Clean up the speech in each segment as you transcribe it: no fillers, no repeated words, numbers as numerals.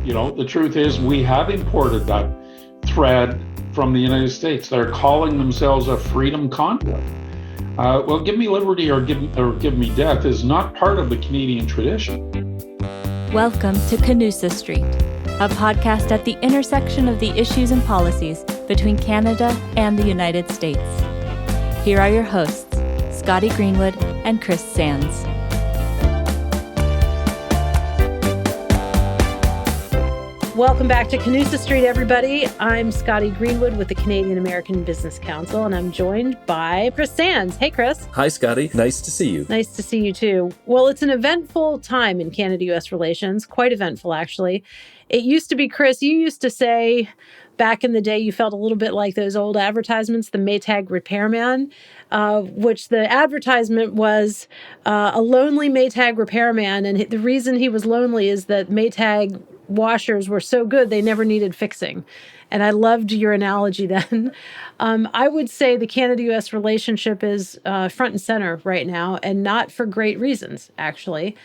The truth is we have imported that thread from the United States. They're calling themselves a freedom convoy. Well, give me liberty or give me death is not part of the Canadian tradition. Welcome to Canusa Street, a podcast at the intersection of the issues and policies between Canada and the United States. Here are your hosts, Scotty Greenwood and Chris Sands. Welcome back to Canusa Street, everybody. I'm Scotty Greenwood with the Canadian American Business Council, and I'm joined by Chris Sands. Hey, Chris. Hi, Scotty. Nice to see you. Nice to see you, too. Well, it's an eventful time in Canada-U.S. relations, quite eventful, actually. It used to be, Chris, you used to say back in the day you felt a little bit like those old advertisements, the Maytag repairman, which the advertisement was a lonely Maytag repairman, and the reason he was lonely is that Maytag washers were so good they never needed fixing. And I loved your analogy then. I would say the Canada-U.S. relationship is front and center right now, and not for great reasons, actually,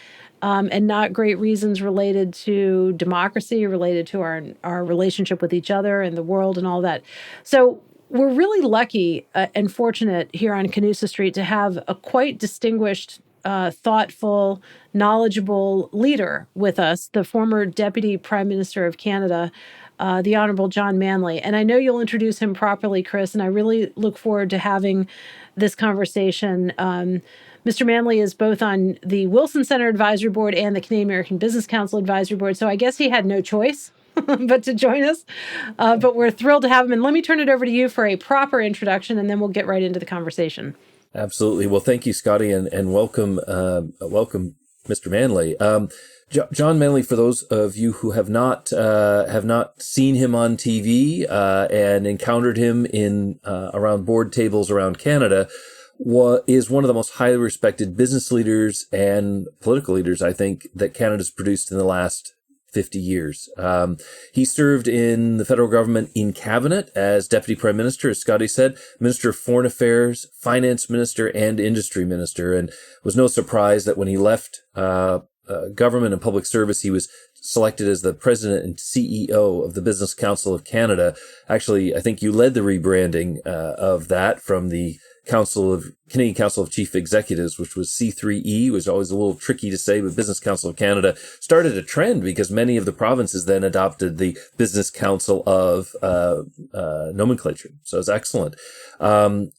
and not great reasons related to democracy, related to our relationship with each other and the world and all that. So we're really lucky and fortunate here on Canusa Street to have a quite distinguished thoughtful, knowledgeable leader with us, the former Deputy Prime Minister of Canada, the Honorable John Manley. And I know you'll introduce him properly, Chris, and I really look forward to having this conversation. Mr. Manley is both on the Wilson Center Advisory Board and the Canadian American Business Council Advisory Board, so I guess he had no choice but to join us. But we're thrilled to have him. And let me turn it over to you for a proper introduction, and then we'll get right into the conversation. Absolutely. Well, thank you, Scotty, and welcome, Mr. Manley. John Manley, for those of you who have not seen him on TV and encountered him in around board tables around Canada, is one of the most highly respected business leaders and political leaders, I think, that Canada's produced in the last 50 years. He served in the federal government in cabinet as deputy prime minister, as Scotty said, minister of foreign affairs, finance minister, and industry minister. And was no surprise that when he left government and public service, he was selected as the president and CEO of the Business Council of Canada. Actually, I think you led the rebranding of that from the Canadian Council of Chief Executives, which was C3E, was always a little tricky to say, but Business Council of Canada started a trend because many of the provinces then adopted the Business Council of nomenclature. So it's excellent.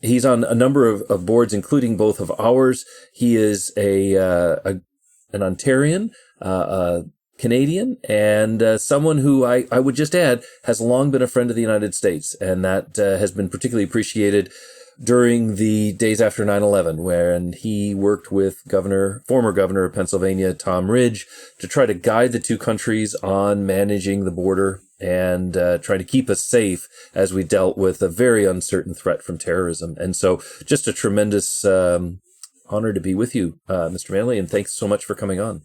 He's on a number of boards, including both of ours. He is an Ontarian, Canadian, and someone who I would just add has long been a friend of the United States, and that has been particularly appreciated during the days after 9/11, when he worked with former governor of Pennsylvania, Tom Ridge, to try to guide the two countries on managing the border and try to keep us safe as we dealt with a very uncertain threat from terrorism. And so just a tremendous honor to be with you, Mr. Manley, and thanks so much for coming on.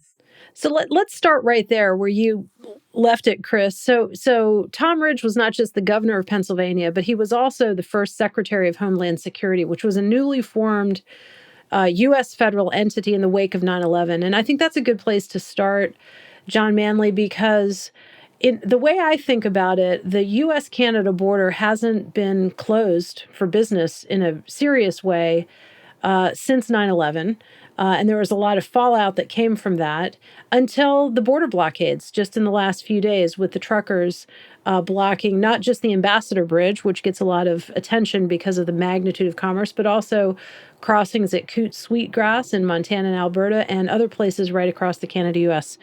So let's start right there where you left it, Chris. So Tom Ridge was not just the governor of Pennsylvania, but he was also the first Secretary of Homeland Security, which was a newly formed U.S. federal entity in the wake of 9/11. And I think that's a good place to start, John Manley, because in the way I think about it, the U.S.-Canada border hasn't been closed for business in a serious way since 9/11. And there was a lot of fallout that came from that until the border blockades just in the last few days, with the truckers blocking not just the Ambassador Bridge, which gets a lot of attention because of the magnitude of commerce, but also crossings at Coot Sweetgrass in Montana and Alberta and other places right across the Canada-U.S.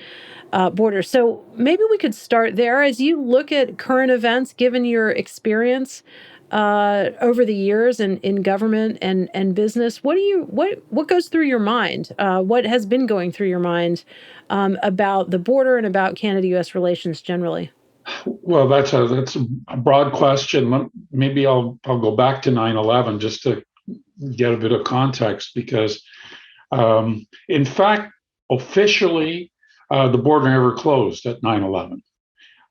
border. So maybe we could start there. As you look at current events, given your experience over the years in government and business, what goes through your mind? What has been going through your mind about the border and about Canada-U.S. relations generally? Well, that's a broad question. Maybe I'll go back to 9/11 just to get a bit of context, because in fact, officially, the border never closed at 9/11.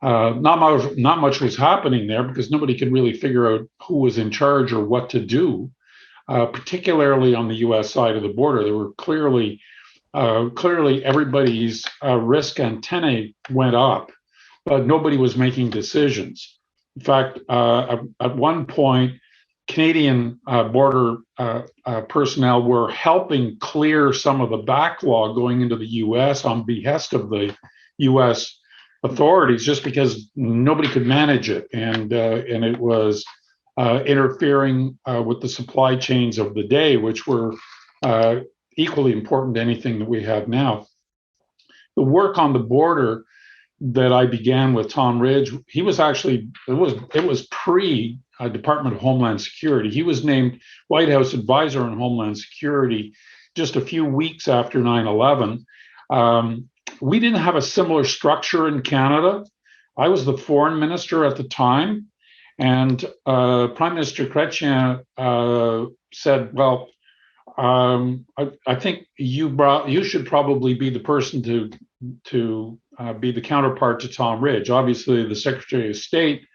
Not much was happening there because nobody could really figure out who was in charge or what to do, particularly on the U.S. side of the border. There were clearly everybody's risk antennae went up. but nobody was making decisions. In fact, at one point, Canadian border personnel were helping clear some of the backlog going into the U.S. on behest of the U.S. authorities, just because nobody could manage it, and it was interfering with the supply chains of the day, which were equally important to anything that we have now. The work on the border that I began with Tom Ridge, he was actually, it was pre Department of Homeland Security. He was named White House Advisor on Homeland Security just a few weeks after 9/11. We didn't have a similar structure in Canada. I was the foreign minister at the time, and Prime Minister Chrétien said, well, I think you should probably be the person to be the counterpart to Tom Ridge. Obviously, the Secretary of State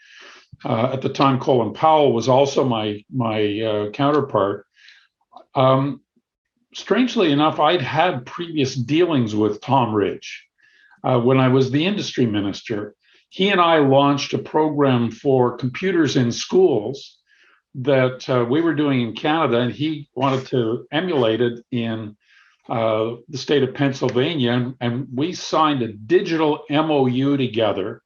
at the time, Colin Powell, was also my counterpart. Strangely enough, I'd had previous dealings with Tom Ridge when I was the industry minister. He and I launched a program for computers in schools that we were doing in Canada, and he wanted to emulate it in the state of Pennsylvania, and we signed a digital MOU together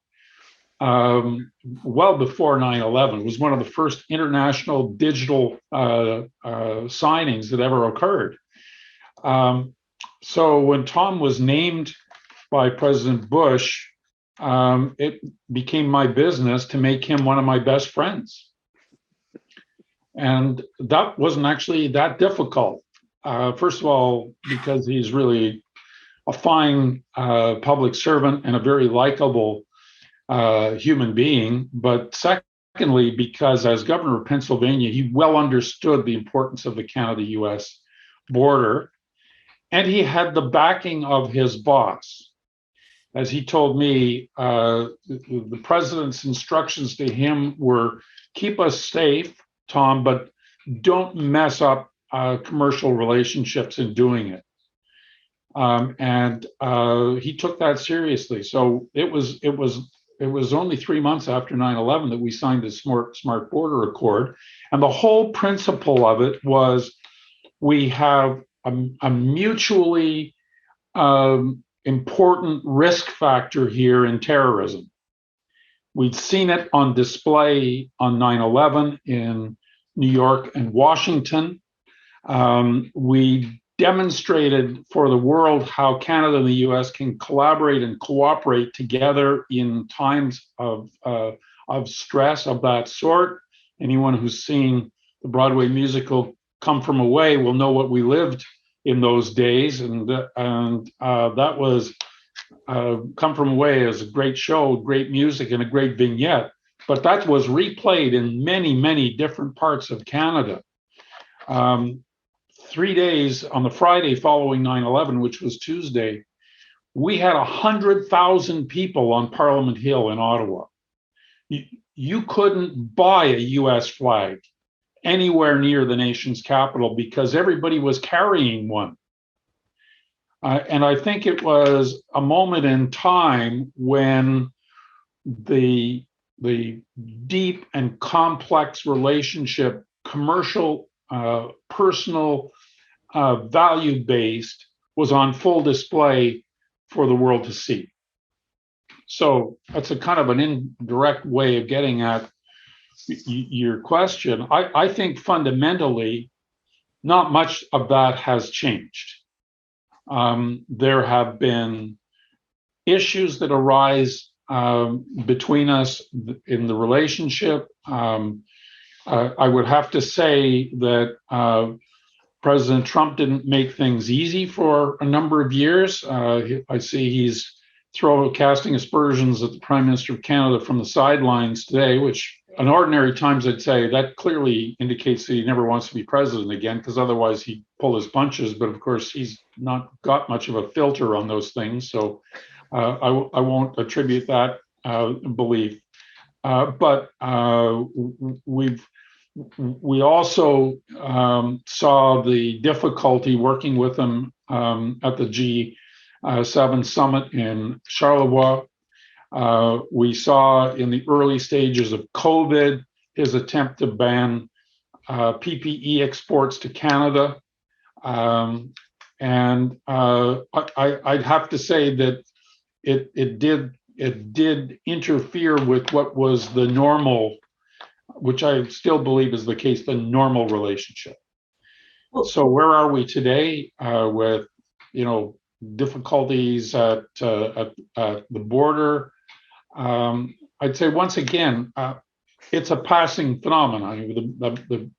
well before 9/11. It was one of the first international digital signings that ever occurred. So when Tom was named by President Bush, it became my business to make him one of my best friends. And that wasn't actually that difficult. First of all, because he's really a fine public servant and a very likable human being. But secondly, because as governor of Pennsylvania, he well understood the importance of the Canada-US border. And he had the backing of his boss. As he told me, the president's instructions to him were, keep us safe, Tom, but don't mess up commercial relationships in doing it. And he took that seriously. So it was only 3 months after 9/11 that we signed the Smart Border Accord. And the whole principle of it was we have a mutually important risk factor here in terrorism. We'd seen it on display on 9/11 in New York and Washington. We demonstrated for the world how Canada and the US can collaborate and cooperate together in times of stress of that sort. Anyone who's seen the Broadway musical Come From Away will know what we lived in those days, and that was Come From Away is a great show, great music, and a great vignette. But that was replayed in many, many different parts of Canada. 3 days on the Friday following 9/11, which was Tuesday, we had 100,000 people on Parliament Hill in Ottawa. You couldn't buy a US flag anywhere near the nation's capital because everybody was carrying one. And I think it was a moment in time when the deep and complex relationship, commercial, personal, value-based, was on full display for the world to see. So that's a kind of an indirect way of getting at your question. I think fundamentally, not much of that has changed. There have been issues that arise between us in the relationship. I would have to say that President Trump didn't make things easy for a number of years. I see he's casting aspersions at the Prime Minister of Canada from the sidelines today, which in ordinary times I'd say that clearly indicates that he never wants to be president again, because otherwise he'd pull his punches. But of course, he's not got much of a filter on those things. So I won't attribute that belief. But we also saw the difficulty working with him at the G7 summit in Charleroi. We saw in the early stages of COVID his attempt to ban PPE exports to Canada. I'd have to say that it did interfere with what was the normal, which I still believe is the case, the normal relationship. So where are we today with, difficulties at the border? I'd say once again, it's a passing phenomenon.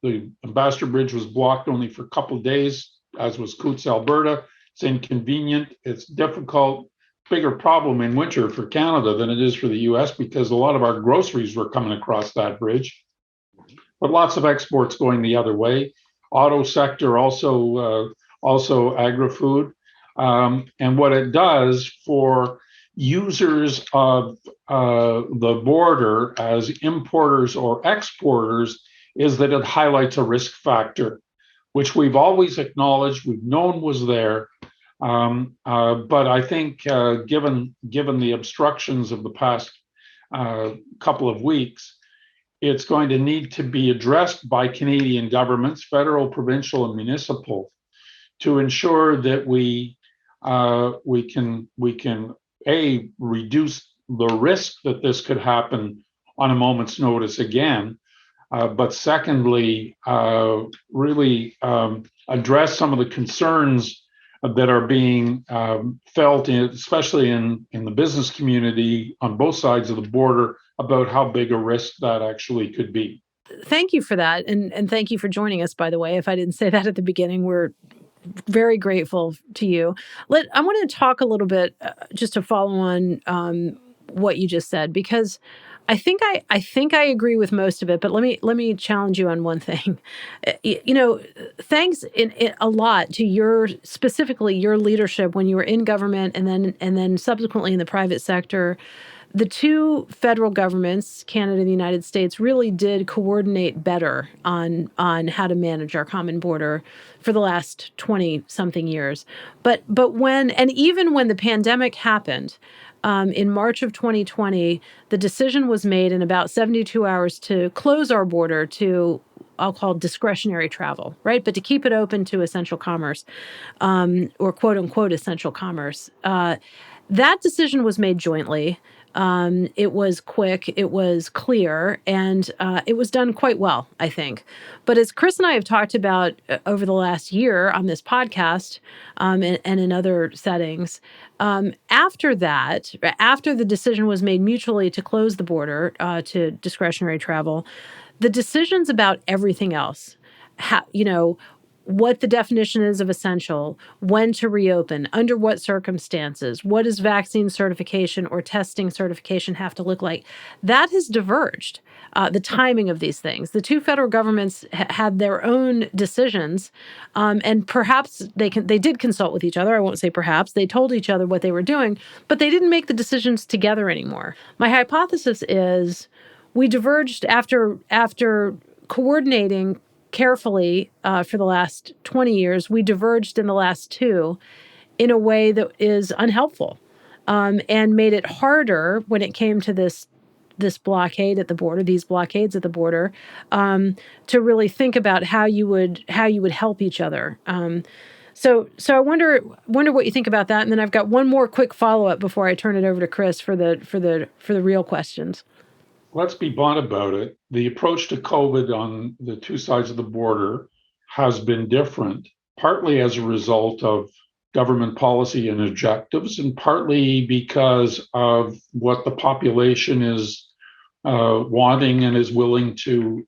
The Ambassador Bridge was blocked only for a couple of days, as was Coutts, Alberta. It's inconvenient. It's difficult. Bigger problem in winter for Canada than it is for the U.S. because a lot of our groceries were coming across that bridge, but lots of exports going the other way. Auto sector also agri-food, and what it does for users of the border as importers or exporters is that it highlights a risk factor, which we've always acknowledged, we've known was there. But I think given the obstructions of the past couple of weeks, it's going to need to be addressed by Canadian governments, federal, provincial, and municipal, to ensure that we can reduce the risk that this could happen on a moment's notice again, but secondly, really address some of the concerns that are being felt, especially in the business community on both sides of the border, about how big a risk that actually could be. Thank you for that. And thank you for joining us, by the way. If I didn't say that at the beginning, we're very grateful to you. I want to talk a little bit, just to follow on what you just said, because I think I agree with most of it, but let me challenge you on one thing. Thanks a lot to specifically your leadership when you were in government and then subsequently in the private sector. The two federal governments, Canada and the United States, really did coordinate better on how to manage our common border for the last 20-something years. But even when the pandemic happened, in March of 2020, the decision was made in about 72 hours to close our border to, I'll call discretionary travel, right? But to keep it open to essential commerce, or quote unquote essential commerce. That decision was made jointly. It was quick, it was clear, and it was done quite well, I think. But as Chris and I have talked about over the last year on this podcast and in other settings, after the decision was made mutually to close the border to discretionary travel, the decisions about everything else, what the definition is of essential, when to reopen, under what circumstances, what does vaccine certification or testing certification have to look like, that has diverged. The timing of these things. The two federal governments had their own decisions, and perhaps they did consult with each other. I won't say perhaps. They told each other what they were doing, but they didn't make the decisions together anymore. My hypothesis is we diverged after coordinating carefully for the last 20 years. We diverged in the last two in a way that is unhelpful, and made it harder when it came to this blockade at the border, these blockades at the border, to really think about how you would help each other. So I wonder what you think about that. And then I've got one more quick follow-up before I turn it over to Chris for the real questions. Let's be blunt about it. The approach to COVID on the two sides of the border has been different, partly as a result of government policy and objectives, and partly because of what the population is wanting and is willing to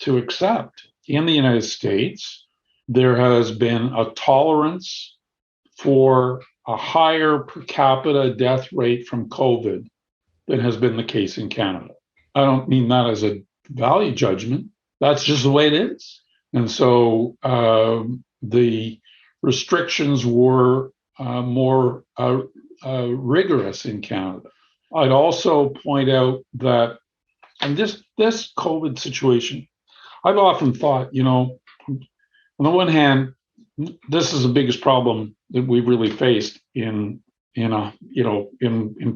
accept. In the United States, there has been a tolerance for a higher per capita death rate from COVID than has been the case in Canada. I don't mean that as a value judgment. That's just the way it is. And so the restrictions were more rigorous in Canada. I'd also point out that, and this COVID situation, I've often thought, on the one hand, this is the biggest problem that we've really faced in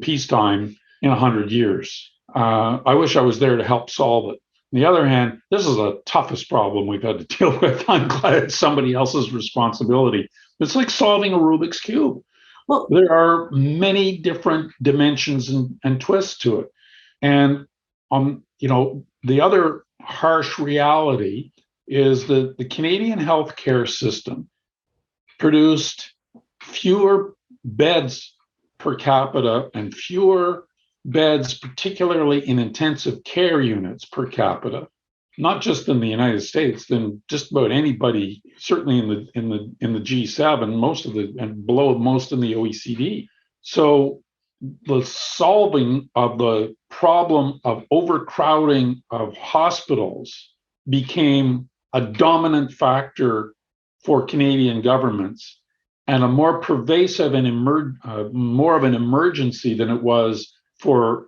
peacetime, in 100 years. I wish I was there to help solve it. On the other hand, this is the toughest problem we've had to deal with. I'm glad it's somebody else's responsibility. It's like solving a Rubik's Cube. Well, there are many different dimensions and twists to it. And the other harsh reality is that the Canadian healthcare system produced fewer beds per capita and fewer beds, particularly in intensive care units per capita, not just in the United States, than just about anybody, certainly in the G7, and below most in the OECD. So the solving of the problem of overcrowding of hospitals became a dominant factor for Canadian governments, and a more pervasive and more of an emergency than it was for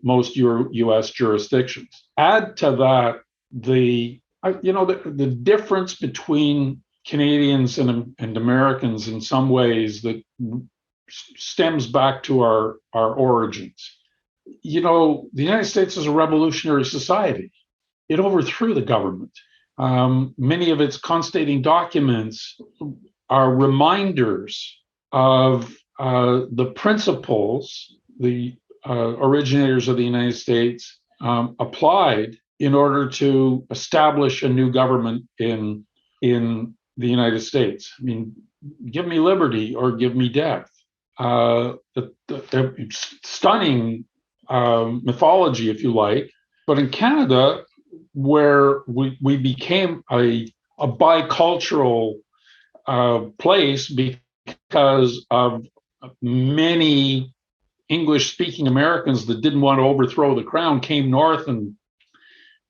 most U.S. jurisdictions. Add to that the difference between Canadians and Americans in some ways that stems back to our origins. The United States is a revolutionary society. It overthrew the government. Many of its constating documents are reminders of the principles the originators of the United States applied in order to establish a new government in the United States. I mean, give me liberty or give me death. Stunning mythology, if you like. But in Canada, where we became a bicultural place because of many English-speaking Americans that didn't want to overthrow the crown came north and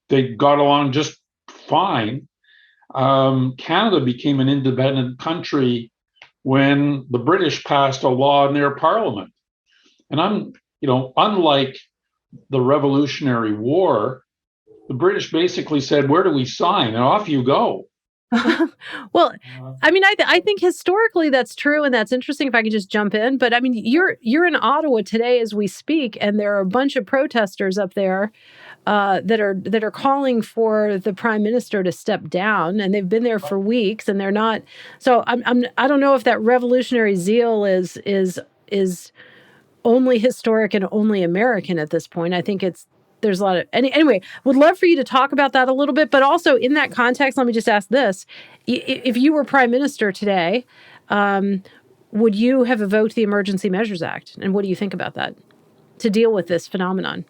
they got along just fine. Canada became an independent country when the British passed a law in their parliament. And unlike the Revolutionary War, the British basically said, "Where do we sign?" And off you go. Well, I mean, I think historically that's true, and that's interesting. If I could just jump in, but I mean, you're in Ottawa today as we speak, and there are a bunch of protesters up there that are calling for the Prime Minister to step down, and they've been there for weeks, and they're not. So I don't know if that revolutionary zeal is only historic and only American at this point. I think there's a lot of anyway. Would love for you to talk about that a little bit, but also in that context, let me just ask this: if you were Prime Minister today, would you have evoked the Emergency Measures Act, and what do you think about that to deal with this phenomenon?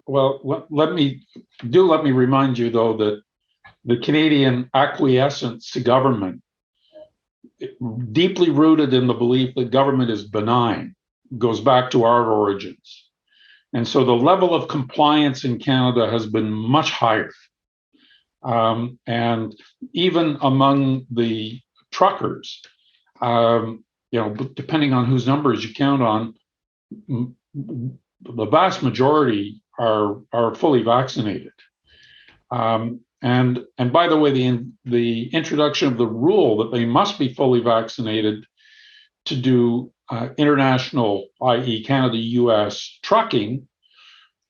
Well, let me remind you though that the Canadian acquiescence to government, deeply rooted in the belief that government is benign, goes back to our origins. And so the level of compliance in Canada has been much higher. And even among the truckers, depending on whose numbers you count on, the vast majority are fully vaccinated. And by the way, the introduction of the rule that they must be fully vaccinated to do international, i.e. Canada-US trucking,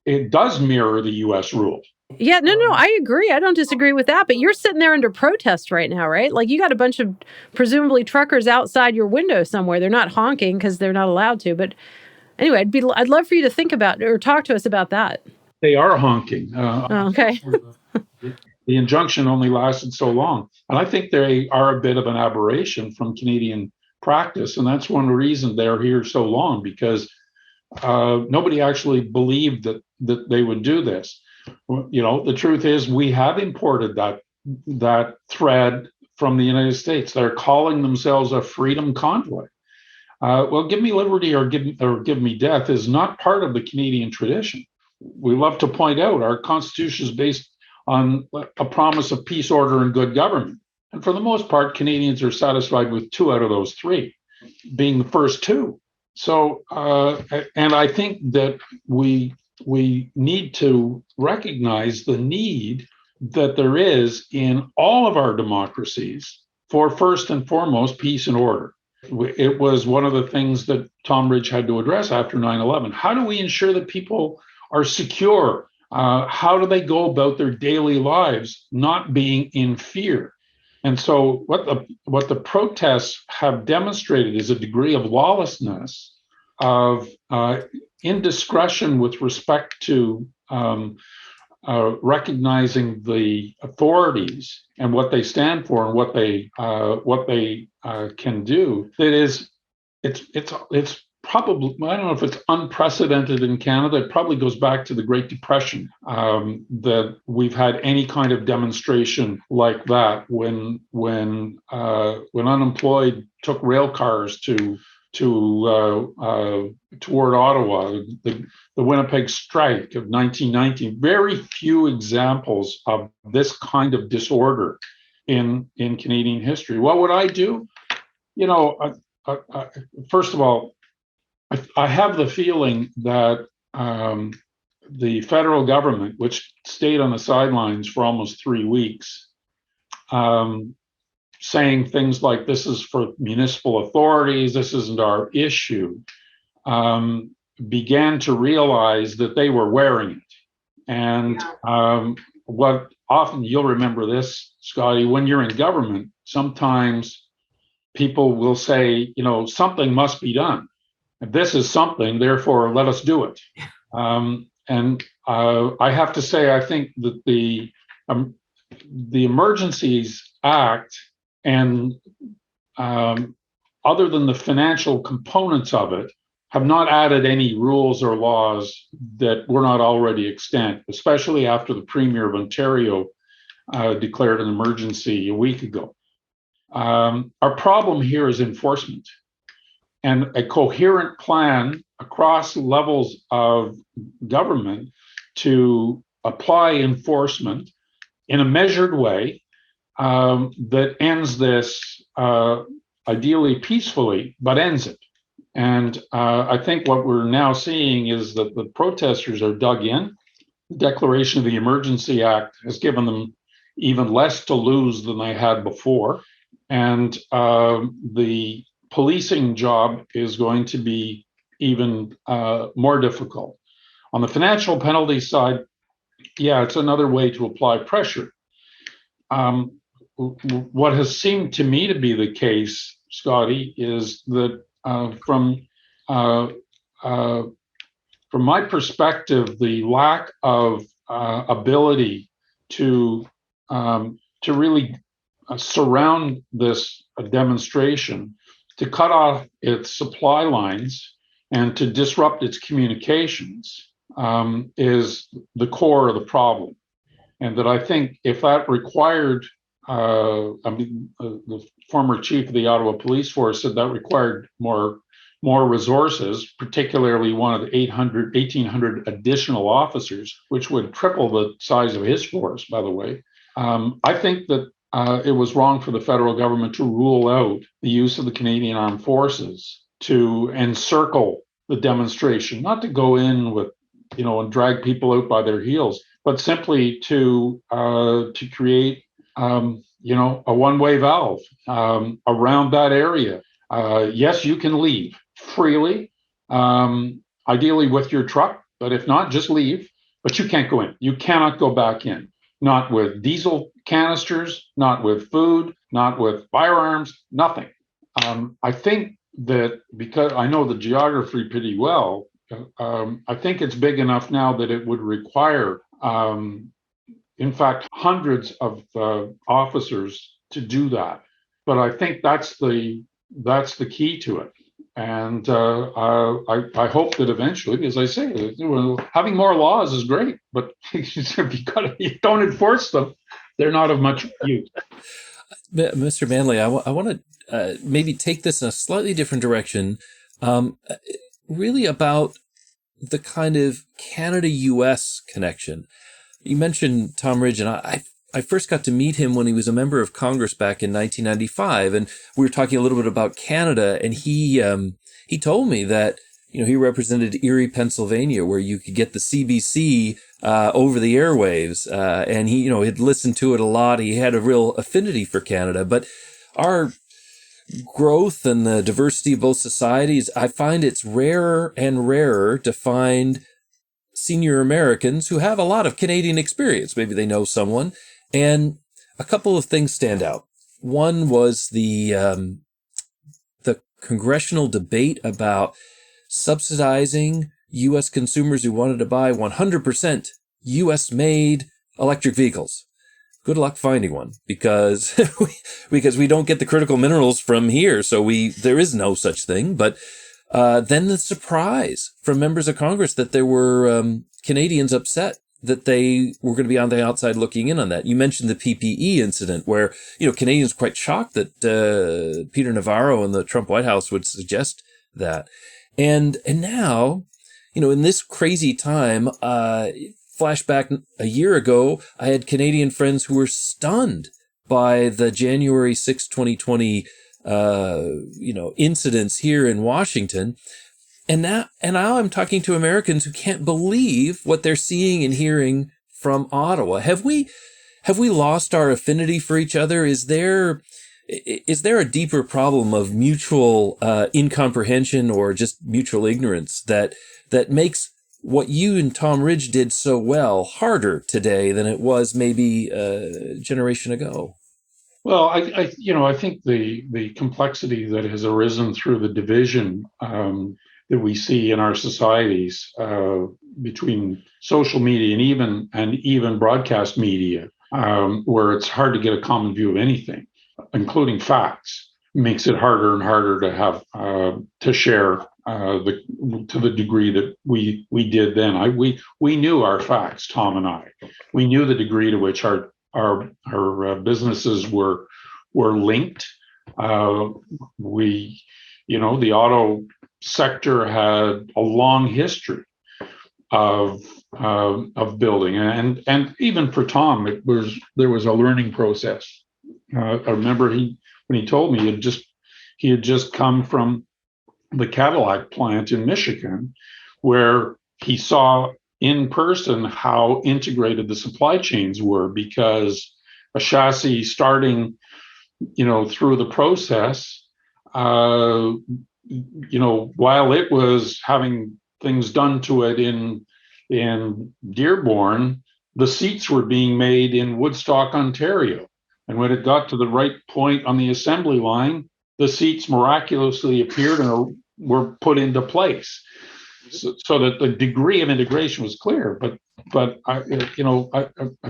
it does mirror the US rule. Yeah, no, I agree. I don't disagree with that. But you're sitting there under protest right now, right? Like you got a bunch of presumably truckers outside your window somewhere. They're not honking because they're not allowed to. But anyway, I'd love for you to think about or talk to us about that. They are honking. Okay. The injunction only lasted so long. And I think they are a bit of an aberration from Canadian practice. And that's one reason they're here so long, because nobody actually believed that they would do this. The truth is we have imported that thread from the United States. They're calling themselves a freedom convoy. Well, give me liberty or give me death is not part of the Canadian tradition. We love to point out our Constitution is based on a promise of peace, order, and good government. And for the most part, Canadians are satisfied with 2 out of those 3, being the first 2. So, and I think that we need to recognize the need that there is in all of our democracies for, first and foremost, peace and order. It was one of the things that Tom Ridge had to address after 9/11. How do we ensure that people are secure? How do they go about their daily lives not being in fear? And so what the protests have demonstrated is a degree of lawlessness, of indiscretion with respect to recognizing the authorities and what they stand for and what they can do. It's probably, I don't know if it's unprecedented in Canada. It probably goes back to the Great Depression, that we've had any kind of demonstration like that when unemployed took rail cars toward Ottawa, the Winnipeg strike of 1919. Very few examples of this kind of disorder in Canadian history. What would I do? First of all, I have the feeling that the federal government, which stayed on the sidelines for almost 3 weeks, saying things like, this is for municipal authorities, this isn't our issue, began to realize that they were wearing it. And what often, you'll remember this, Scotty, when you're in government, sometimes people will say, something must be done. This is something, therefore let us do it. And I have to say, I think that the Emergencies Act, and other than the financial components of it, have not added any rules or laws that were not already extant, especially after the Premier of Ontario declared an emergency a week ago. Our problem here is enforcement, and a coherent plan across levels of government to apply enforcement in a measured way that ends this ideally peacefully, but ends it. And I think what we're now seeing is that the protesters are dug in. The declaration of the Emergency Act has given them even less to lose than they had before. And the policing job is going to be even more difficult. On the financial penalty side, it's another way to apply pressure. What has seemed to me to be the case, Scotty, is that from my perspective, the lack of ability to really surround this demonstration, to cut off its supply lines and to disrupt its communications is the core of the problem. And that I think if that required, the former chief of the Ottawa Police Force said that required more resources, particularly one of the 1,800 additional officers, which would triple the size of his force, by the way. I think that it was wrong for the federal government to rule out the use of the Canadian Armed Forces to encircle the demonstration, not to go in with, and drag people out by their heels, but simply to create, a one-way valve around that area. Yes, you can leave freely, ideally with your truck, but if not, just leave. But you can't go in. You cannot go back in. Not with diesel canisters, not with food, not with firearms, nothing. I think that because I know the geography pretty well, I think it's big enough now that it would require, in fact, hundreds of officers to do that. But I think that's the key to it. And I hope that eventually, as I say, having more laws is great, but if you don't enforce them, they're not of much use. Mr. Manley, I want to maybe take this in a slightly different direction, really about the kind of Canada-US connection. You mentioned Tom Ridge, and I first got to meet him when he was a member of Congress back in 1995, and we were talking a little bit about Canada, and he told me that he represented Erie, Pennsylvania, where you could get the CBC over the airwaves, and he had listened to it a lot. He had a real affinity for Canada, but our growth and the diversity of both societies, I find it's rarer and rarer to find senior Americans who have a lot of Canadian experience. Maybe they know someone. And a couple of things stand out. One was the congressional debate about subsidizing U.S. consumers who wanted to buy 100% U.S.-made electric vehicles. Good luck finding one because we don't get the critical minerals from here, so there is no such thing. But then the surprise from members of Congress that there were Canadians upset that they were going to be on the outside looking in on that. You mentioned the PPE incident where, Canadians were quite shocked that Peter Navarro and the Trump White House would suggest that. And now, in this crazy time, flashback a year ago, I had Canadian friends who were stunned by the January 6, 2020, incidents here in Washington. And now I'm talking to Americans who can't believe what they're seeing and hearing from Ottawa. Have we lost our affinity for each other? Is there a deeper problem of mutual incomprehension or just mutual ignorance that makes what you and Tom Ridge did so well harder today than it was maybe a generation ago? Well, I think the complexity that has arisen through the division that we see in our societies between social media and even broadcast media, where it's hard to get a common view of anything, including facts, makes it harder and harder to have to share to the degree that we did then. We knew our facts, Tom and I. We knew the degree to which our businesses were linked. The auto sector had a long history of building, and even for Tom, there was a learning process. I remember when he told me he had just come from the Cadillac plant in Michigan, where he saw in person how integrated the supply chains were, because a chassis starting, through the process, while it was having things done to it in Dearborn, the seats were being made in Woodstock, Ontario. And when it got to the right point on the assembly line, the seats miraculously appeared and were put into place, so that the degree of integration was clear. But I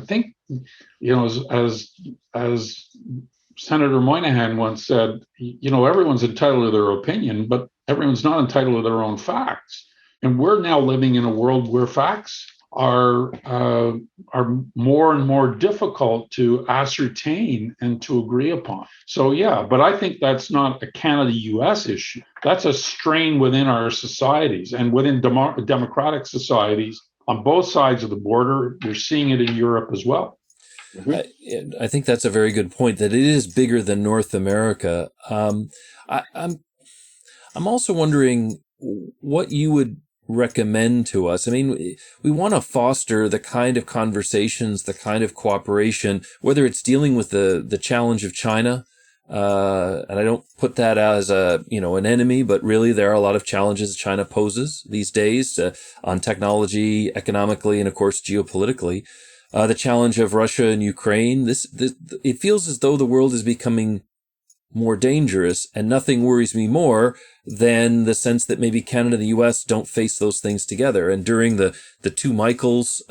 think, as Senator Moynihan once said, everyone's entitled to their opinion, but everyone's not entitled to their own facts. And we're now living in a world where facts are more and more difficult to ascertain and to agree upon. So yeah, but I think that's not a Canada-US issue. That's a strain within our societies and within democratic societies on both sides of the border. You're seeing it in Europe as well. I think that's a very good point, that it is bigger than North America. I'm also wondering what you would recommend to us. I mean, we want to foster the kind of conversations, the kind of cooperation, whether it's dealing with the challenge of China, and I don't put that as an enemy, but really there are a lot of challenges China poses these days on technology, economically, and of course geopolitically. The challenge of Russia and Ukraine. It feels as though the world is becoming more dangerous, and nothing worries me more than the sense that maybe Canada and the U.S. don't face those things together. And during the two Michaels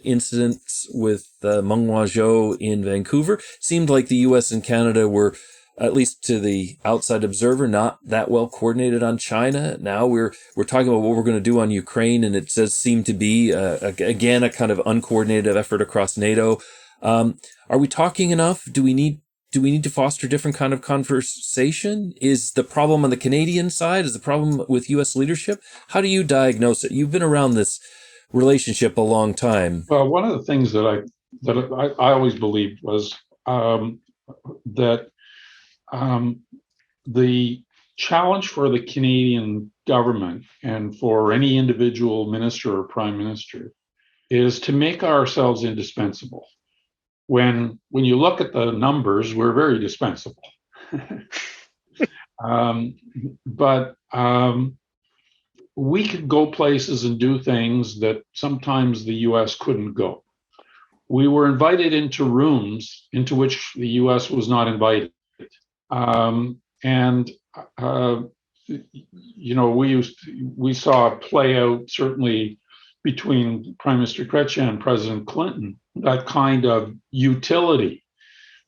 incidents with Meng Wanzhou in Vancouver, it seemed like the U.S. and Canada were, at least to the outside observer, not that well coordinated on China. Now we're talking about what we're going to do on Ukraine, and it does seem to be again a kind of uncoordinated effort across NATO. Are we talking enough? Do we need to foster different kind of conversation? Is the problem on the Canadian side? Is the problem with U.S. leadership? How do you diagnose it? You've been around this relationship a long time. Well, one of the things that I always believed was that the challenge for the Canadian government and for any individual minister or prime minister is to make ourselves indispensable. When you look at the numbers, we're very dispensable. But we could go places and do things that sometimes the U.S. couldn't go. We were invited into rooms into which the U.S. was not invited. And we saw it play out certainly between Prime Minister Chrétien and President Clinton, that kind of utility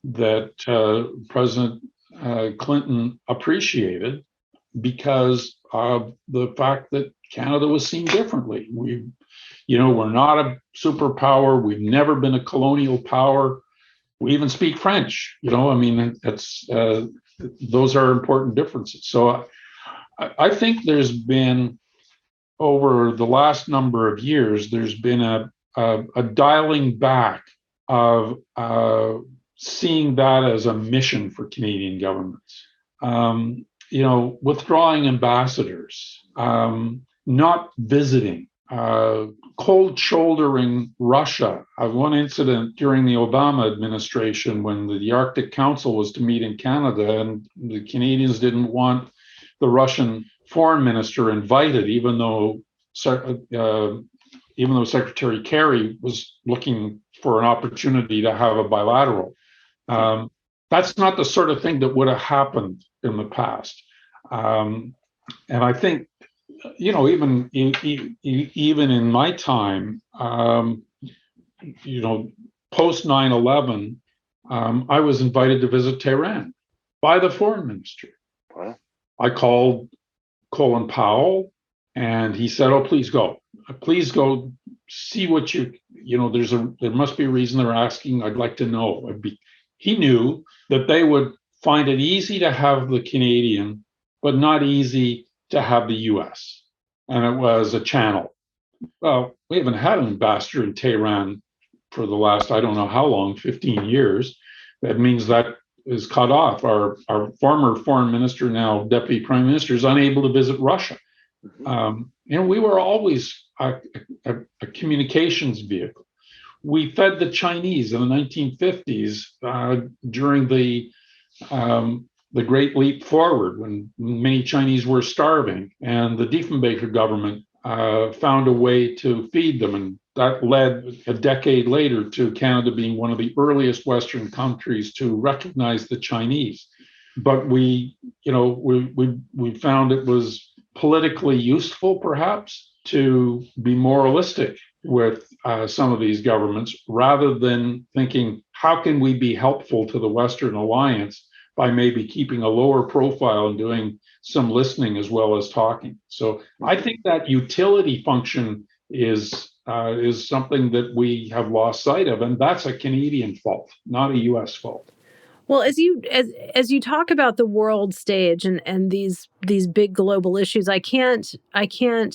that President Clinton appreciated because of the fact that Canada was seen differently. We're not a superpower. We've never been a colonial power. We even speak French. That's those are important differences. So I think there's been, over the last number of years, there's been a dialing back of seeing that as a mission for Canadian governments. Withdrawing ambassadors, not visiting, cold shouldering Russia. One incident during the Obama administration when the Arctic Council was to meet in Canada, and the Canadians didn't want the Russian foreign minister invited, even though Secretary Kerry was looking for an opportunity to have a bilateral. That's not the sort of thing that would have happened in the past. And I think, even in my time, post 9/11, I was invited to visit Tehran by the foreign minister. Wow. I called Colin Powell, and he said, "Oh, please go see what there must be a reason they're asking. I'd like to know." He knew that they would find it easy to have the Canadian, but not easy to have the U.S. And it was a channel. Well, we haven't had an ambassador in Tehran for the last, I don't know how long, 15 years. That means that is cut off. Our former foreign minister, now deputy prime minister, is unable to visit Russia. We were always a communications vehicle. We fed the Chinese in the 1950s during the Great Leap Forward, when many Chinese were starving, and the Diefenbaker government found a way to feed them, and that led a decade later to Canada being one of the earliest Western countries to recognize the Chinese. But we found it was politically useful, perhaps, to be moralistic with some of these governments, rather than thinking, how can we be helpful to the Western alliance by maybe keeping a lower profile and doing some listening as well as talking. So I think that utility function is something that we have lost sight of, and that's a Canadian fault, not a U.S. fault. Well, as you talk about the world stage and these big global issues, I can't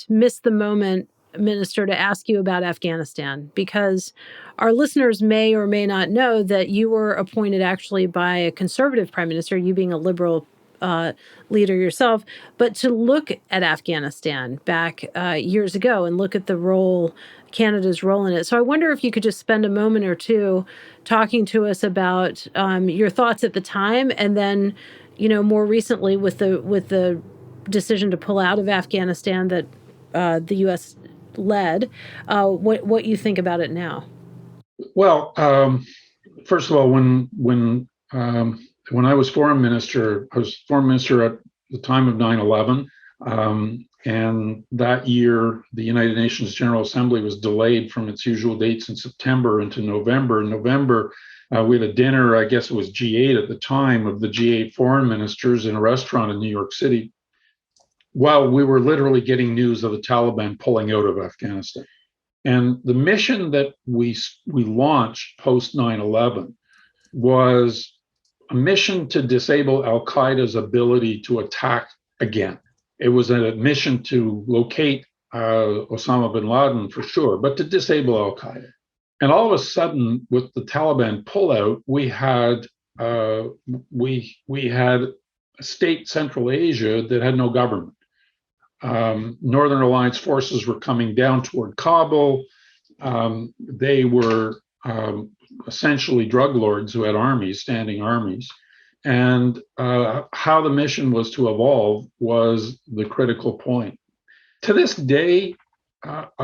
miss the moment, Minister, to ask you about Afghanistan, because our listeners may or may not know that you were appointed actually by a conservative prime minister, you being a liberal leader yourself, but to look at Afghanistan back years ago and look at Canada's role in it. So I wonder if you could just spend a moment or two talking to us about your thoughts at the time, and then, more recently with the decision to pull out of Afghanistan that the U.S. led, what you think about it now. Well, first of all, when I was foreign minister, I was foreign minister at the time of 9/11. And that year, the United Nations General Assembly was delayed from its usual dates in September into November. In November, we had a dinner, I guess it was G8 at the time, of the G8 foreign ministers in a restaurant in New York City, while we were literally getting news of the Taliban pulling out of Afghanistan. And the mission that we launched post 9/11 was a mission to disable al-Qaeda's ability to attack again. It was a mission to locate Osama bin Laden for sure, but to disable al-Qaeda. And all of a sudden, with the Taliban pullout, we had a state Central Asia that had no government. Northern Alliance forces were coming down toward Kabul. They were essentially drug lords who had armies, standing armies. and how the mission was to evolve was the critical point. To this day,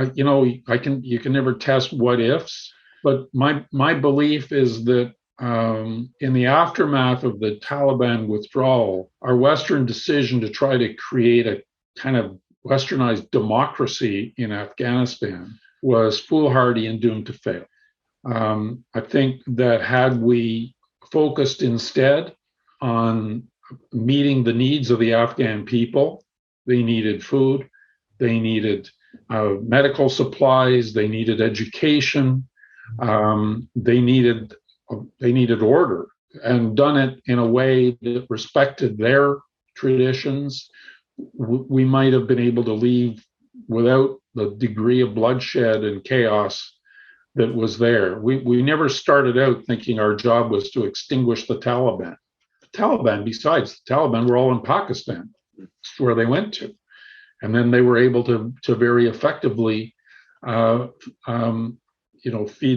you can never test what ifs, but my belief is that in the aftermath of the Taliban withdrawal, our Western decision to try to create a kind of westernized democracy in Afghanistan was foolhardy and doomed to fail. I think that had we focused instead on meeting the needs of the Afghan people, they needed food, they needed medical supplies, they needed education, they needed order, and done it in a way that respected their traditions, we might have been able to leave without the degree of bloodshed and chaos that was there. We never started out thinking our job was to extinguish the Taliban. The Taliban, besides the Taliban, were all in Pakistan. That's where they went to. And then they were able to very effectively, feed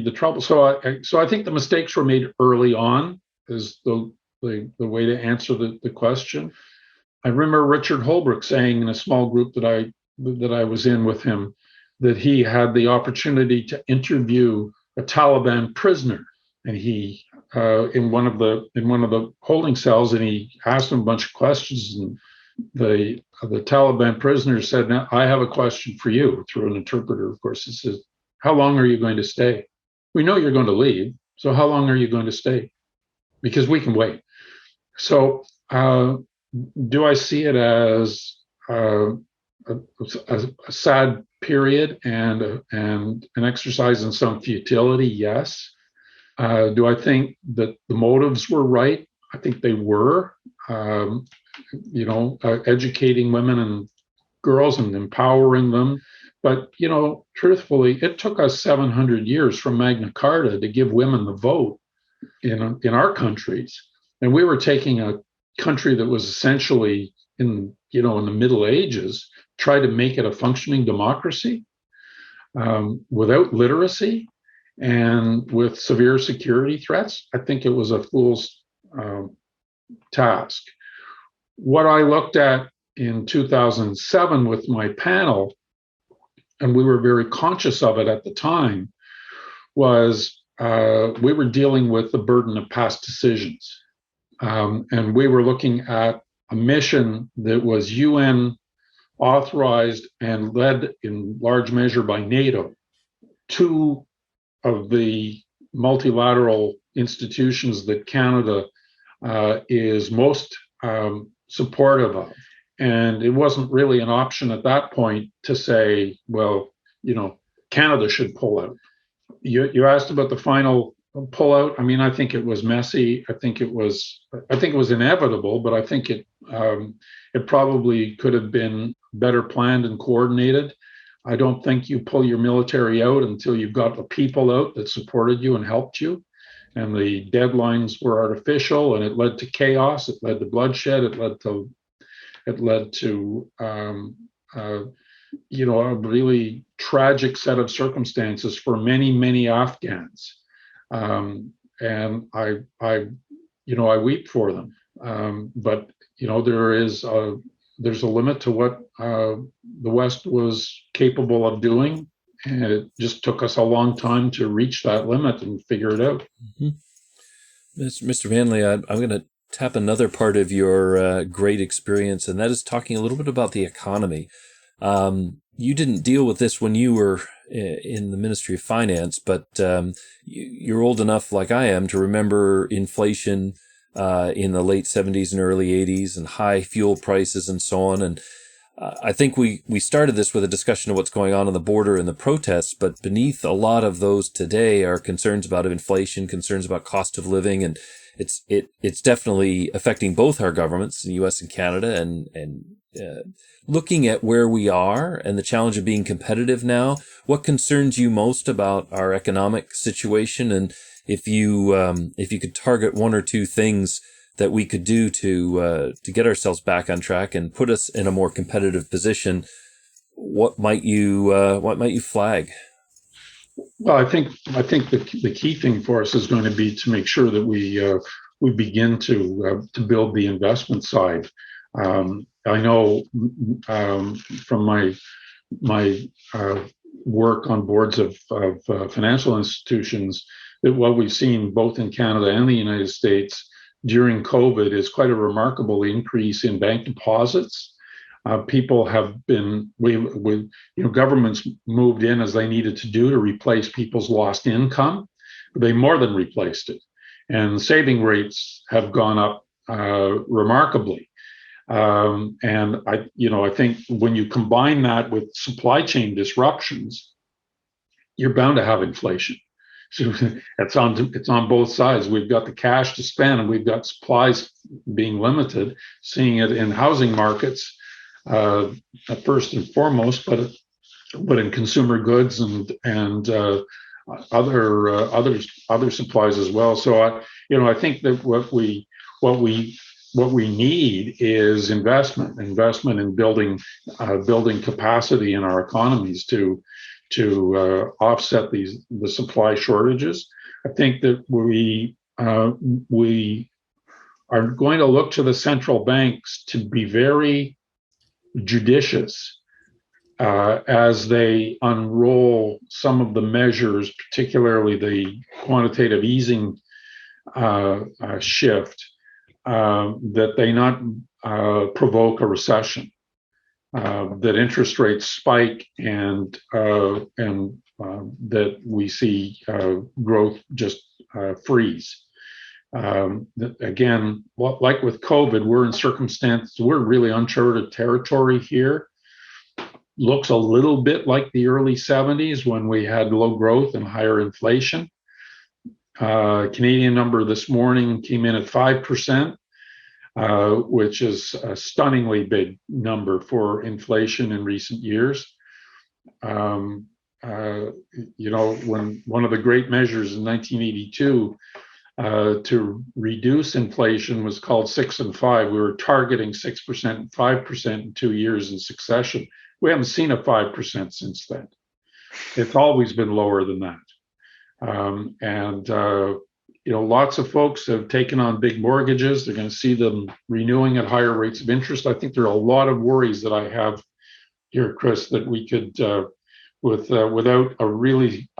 the trouble. So I think the mistakes were made early on, is the way to answer the question. I remember Richard Holbrooke saying in a small group that I was in with him that he had the opportunity to interview a Taliban prisoner, and he in one of the holding cells, and he asked him a bunch of questions, and the Taliban prisoner said, "Now I have a question for you," through an interpreter, of course. He says, "How long are you going to stay? We know you're going to leave, so how long are you going to stay? Because we can wait." So do I see it as a sad period and an exercise in some futility? Yes. Do I think that the motives were right? I think they were. Educating women and girls and empowering them. But, truthfully, it took us 700 years from Magna Carta to give women the vote in our countries. And we were taking a country that was essentially in the Middle Ages, try to make it a functioning democracy without literacy and with severe security threats. I think it was a fool's task. What I looked at in 2007 with my panel, and we were very conscious of it at the time, was we were dealing with the burden of past decisions. And we were looking at a mission that was UN authorized and led in large measure by NATO. Two of the multilateral institutions that Canada is most supportive of. And it wasn't really an option at that point to say, well, Canada should pull out. You asked about the final pullout. I mean, I think it was messy. I think it was inevitable, but I think it probably could have been better planned and coordinated. I don't think you pull your military out until you've got the people out that supported you and helped you. And the deadlines were artificial, and it led to chaos. It led to bloodshed. It led to a really tragic set of circumstances for many, many Afghans. And I weep for them. But there's a limit to what the West was capable of doing. And it just took us a long time to reach that limit and figure it out. Mm-hmm. Mr. Manley, I'm going to tap another part of your great experience, and that is talking a little bit about the economy. You didn't deal with this when you were in the Ministry of Finance, but you're old enough, like I am, to remember inflation in the late 70s and early 80s and high fuel prices and so on. And I think we started this with a discussion of what's going on the border and the protests, but beneath a lot of those today are concerns about inflation, concerns about cost of living, and it's definitely affecting both our governments in the U.S. and Canada, and looking at where we are and the challenge of being competitive now. What concerns you most about our economic situation, and if you could target one or two things that we could do to get ourselves back on track and put us in a more competitive position, what might you flag? Well, I think the key thing for us is going to be to make sure that we we begin to build the investment side. I know from my work on boards of financial institutions that what we've seen both in Canada and the United States during COVID is quite a remarkable increase in bank deposits. People have been, governments moved in as they needed to do to replace people's lost income. They more than replaced it, and saving rates have gone up remarkably. And I think when you combine that with supply chain disruptions, you're bound to have inflation. So it's on both sides. We've got the cash to spend, and we've got supplies being limited. Seeing it in housing markets first and foremost, but in consumer goods and other supplies as well. So I think that what we need is investment in building capacity in our economies to offset the supply shortages. I think that we are going to look to the central banks to be very judicious as they unroll some of the measures, particularly the quantitative easing shift, that they not provoke a recession, that interest rates spike, and that we see growth just freeze. Again, like with COVID, we're really uncharted territory here. Looks a little bit like the early 70s when we had low growth and higher inflation. Canadian number this morning came in at 5%, which is a stunningly big number for inflation in recent years. When one of the great measures in 1982 to reduce inflation was called 6 and 5. We were targeting 6% and 5% in 2 years in succession. We haven't seen a 5% since then. It's always been lower than that. Lots of folks have taken on big mortgages. They're going to see them renewing at higher rates of interest. I think there are a lot of worries that I have here, Chris, that we could, without a really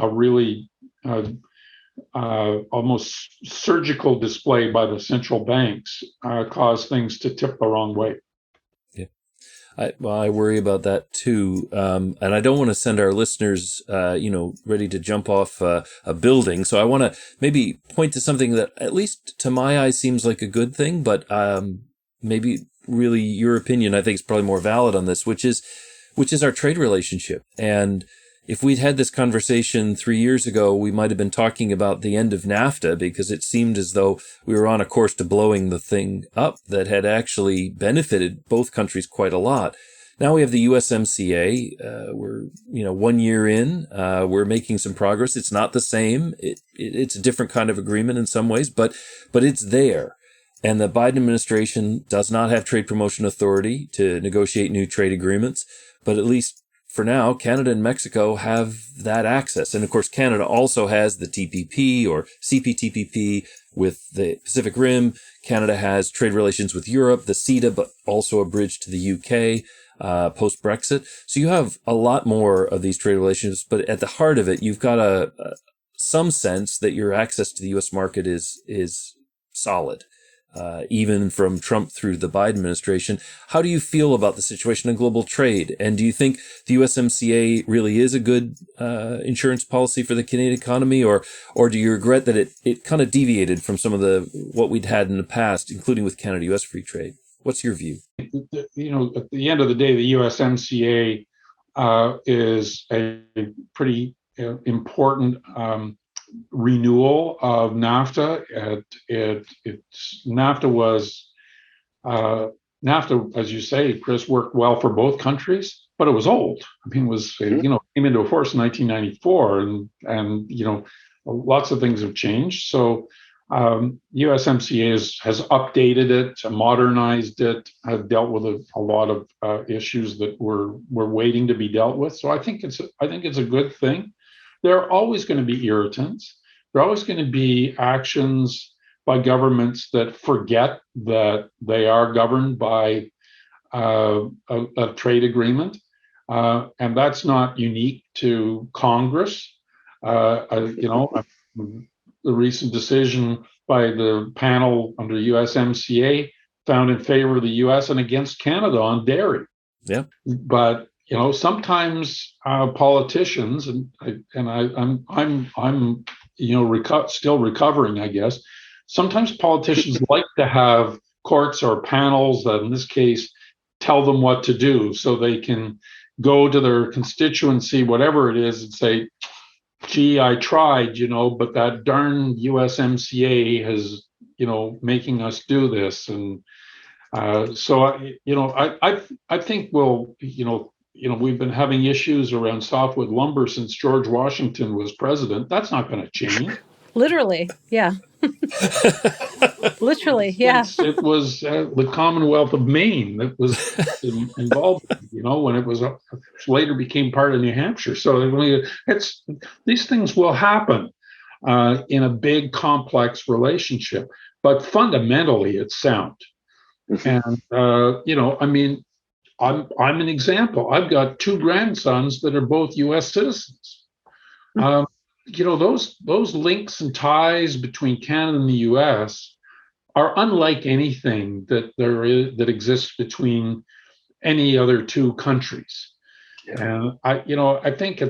almost surgical display by the central banks, cause things to tip the wrong way. Yeah, I worry about that too, and I don't want to send our listeners, ready to jump off a building. So I want to maybe point to something that, at least to my eye, seems like a good thing, but maybe really your opinion, I think, is probably more valid on this, which is our trade relationship. And if we'd had this conversation 3 years ago, we might have been talking about the end of NAFTA, because it seemed as though we were on a course to blowing the thing up that had actually benefited both countries quite a lot. Now we have the USMCA. We're 1 year in. We're making some progress. It's not the same. It's a different kind of agreement in some ways, but it's there. And the Biden administration does not have trade promotion authority to negotiate new trade agreements, but at least for now, Canada and Mexico have that access. And of course, Canada also has the TPP or CPTPP with the Pacific Rim. Canada has trade relations with Europe, the CETA, but also a bridge to the UK post-Brexit. So you have a lot more of these trade relations, but at the heart of it, you've got some sense that your access to the U.S. market is solid. Even from Trump through the Biden administration. How do you feel about the situation in global trade? And do you think the USMCA really is a good insurance policy for the Canadian economy, or do you regret that it kind of deviated from some of what we'd had in the past, including with Canada-US free trade? What's your view? At the end of the day, the USMCA is a pretty important renewal of NAFTA. NAFTA, as you say, Chris, worked well for both countries, but it was old. I mean, came into force in 1994, and lots of things have changed. So USMCA has updated it, modernized it, have dealt with a lot of issues that were waiting to be dealt with. So I think it's a good thing. There are always going to be irritants. There are always going to be actions by governments that forget that they are governed by a trade agreement. And that's not unique to Congress. The recent decision by the panel under USMCA found in favor of the U.S. and against Canada on dairy. Yeah, but sometimes politicians, I'm still recovering, I guess. Sometimes politicians like to have courts or panels that, in this case, tell them what to do, so they can go to their constituency, whatever it is, and say, "Gee, I tried, but that darn USMCA has, making us do this." And so I think we've been having issues around softwood lumber since George Washington was president. That's not going to change. Literally, yeah. Literally, yeah. It was the Commonwealth of Maine that was involved, when it was later became part of New Hampshire. So these things will happen in a big, complex relationship, but fundamentally, it's sound. And I'm an example. I've got two grandsons that are both U.S. citizens. Those links and ties between Canada and the U.S. are unlike anything that exists between any other two countries. Yeah. And I think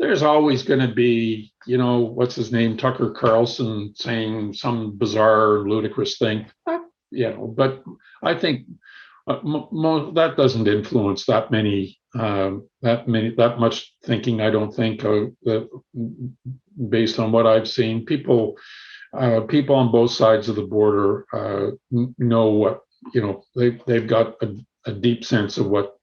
there's always going to be, what's his name, Tucker Carlson, saying some bizarre, ludicrous thing. But I think that doesn't influence that much thinking. I don't think, based on what I've seen, people on both sides of the border know what, they've got a deep sense of what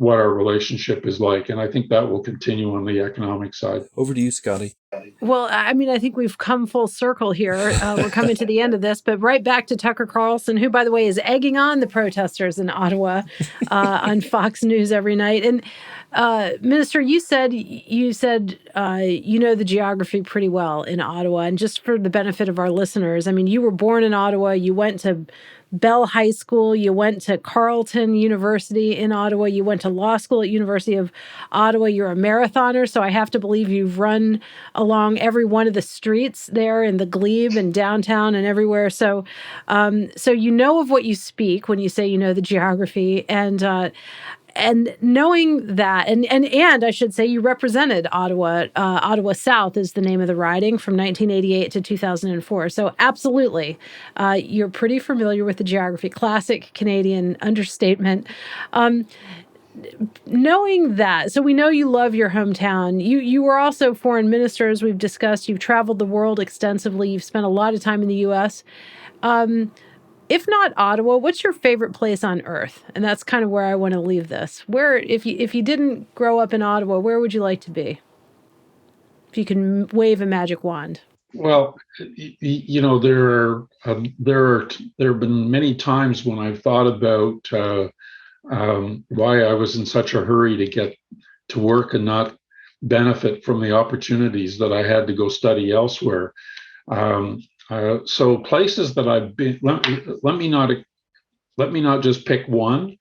our relationship is like, and I think that will continue on the economic side. Over to you, Scotty. Well, I think we've come full circle here. We're coming to the end of this, but right back to Tucker Carlson, who, by the way, is egging on the protesters in Ottawa on Fox News every night. And Minister, you said the geography pretty well in Ottawa. And just for the benefit of our listeners, you were born in Ottawa. You went to Bell High School. You went to Carleton University in Ottawa. You went to law school at University of Ottawa. You're a marathoner, so I have to believe you've run along every one of the streets there in the Glebe and downtown and everywhere. So you know of what you speak when you say you know the geography, and knowing that, and I should say you represented Ottawa. Ottawa South is the name of the riding from 1988 to 2004. So absolutely, you're pretty familiar with the geography. Classic Canadian understatement. Knowing that, so we know you love your hometown. You were also foreign minister, as we've discussed. You've traveled the world extensively. You've spent a lot of time in the U.S. If not Ottawa, what's your favorite place on earth? And that's kind of where I want to leave this. Where, if you didn't grow up in Ottawa, where would you like to be? If you can wave a magic wand. Well, there have been many times when I've thought about why I was in such a hurry to get to work and not benefit from the opportunities that I had to go study elsewhere. So places that I've been, let me not just pick one,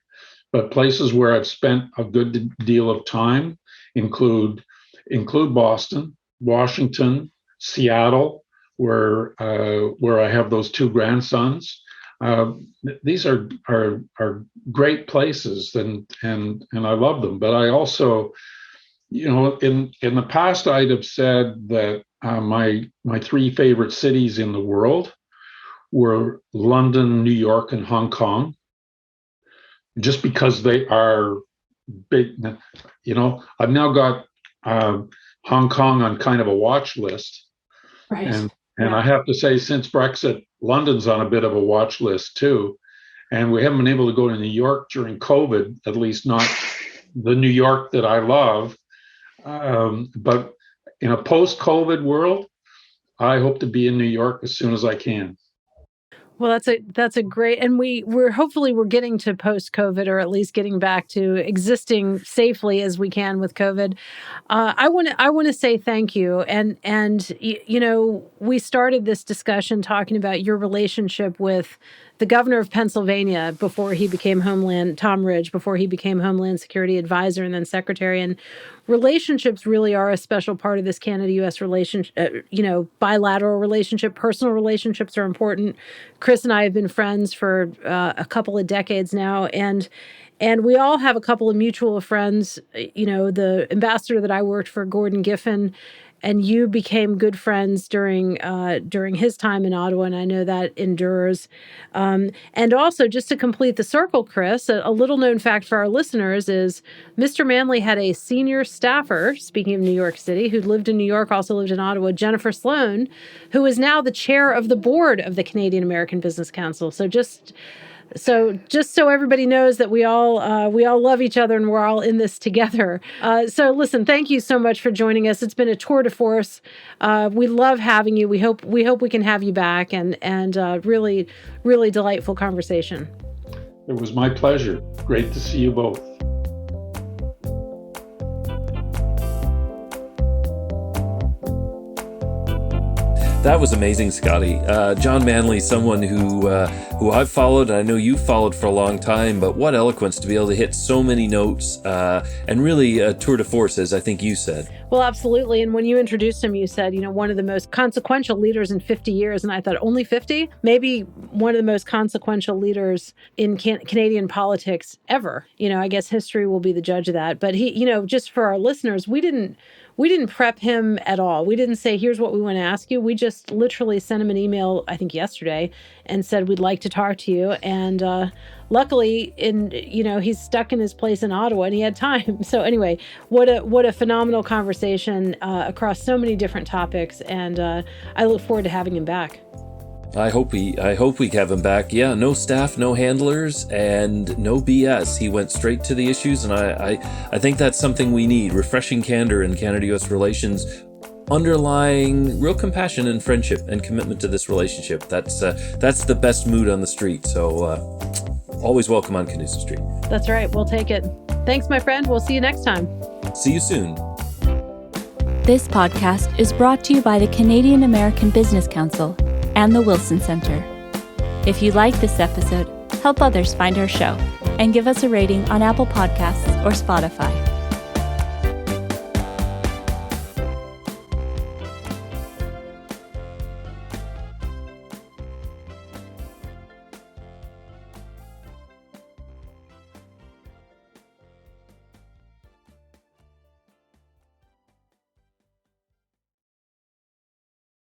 but places where I've spent a good deal of time include Boston, Washington, Seattle, where I have those two grandsons. These are great places, and I love them. But I also, in the past, I'd have said that my three favorite cities in the world were London, New York, and Hong Kong, just because they are big. I've now got Hong Kong on kind of a watch list, right? And I have to say, since Brexit, London's on a bit of a watch list too, and we haven't been able to go to New York during COVID, at least not the New York that I love. But in a post-COVID world, I hope to be in New York as soon as I can. Well, that's a great, and we're hopefully we're getting to post-COVID, or at least getting back to existing safely as we can with COVID. I want to say thank you, and we started this discussion talking about your relationship with the governor of Pennsylvania before he became Tom Ridge, before he became Homeland Security Advisor and then Secretary. And relationships really are a special part of this Canada-U.S. relationship, bilateral relationship. Personal relationships are important. Chris and I have been friends for a couple of decades now, and we all have a couple of mutual friends. The ambassador that I worked for, Gordon Giffen, and you became good friends during his time in Ottawa, and I know that endures. And also, just to complete the circle, Chris, a little known fact for our listeners is Mr. Manley had a senior staffer, speaking of New York City, who lived in New York, also lived in Ottawa, Jennifer Sloan, who is now the chair of the board of the Canadian American Business Council. So just so everybody knows that we all love each other and we're all in this together. So listen, thank you so much for joining us. It's been a tour de force. We love having you. We hope we can have you back, and really, really delightful conversation. It was my pleasure. Great to see you both. That was amazing, Scotty. John Manley, someone who I've followed, and I know you've followed for a long time, but what eloquence to be able to hit so many notes and really a tour de force, as I think you said. Well, absolutely. And when you introduced him, you said, one of the most consequential leaders in 50 years. And I thought, only 50? Maybe one of the most consequential leaders in Canadian politics ever. I guess history will be the judge of that. But he, just for our listeners, we didn't prep him at all. We didn't say, here's what we want to ask you. We just literally sent him an email, I think yesterday, and said, we'd like to talk to you. And luckily, he's stuck in his place in Ottawa and he had time. So anyway, what a phenomenal conversation across so many different topics. And I look forward to having him back. I hope we have him back. Yeah, no staff, no handlers, and no BS. He went straight to the issues, and I think that's something we need. Refreshing candor in Canada-U.S. relations, underlying real compassion and friendship and commitment to this relationship. That's the best mood on the street. So always welcome on Canusa Street. That's right. We'll take it. Thanks, my friend. We'll see you next time. See you soon. This podcast is brought to you by the Canadian American Business Council and the Wilson Center. If you like this episode, help others find our show and give us a rating on Apple Podcasts or Spotify.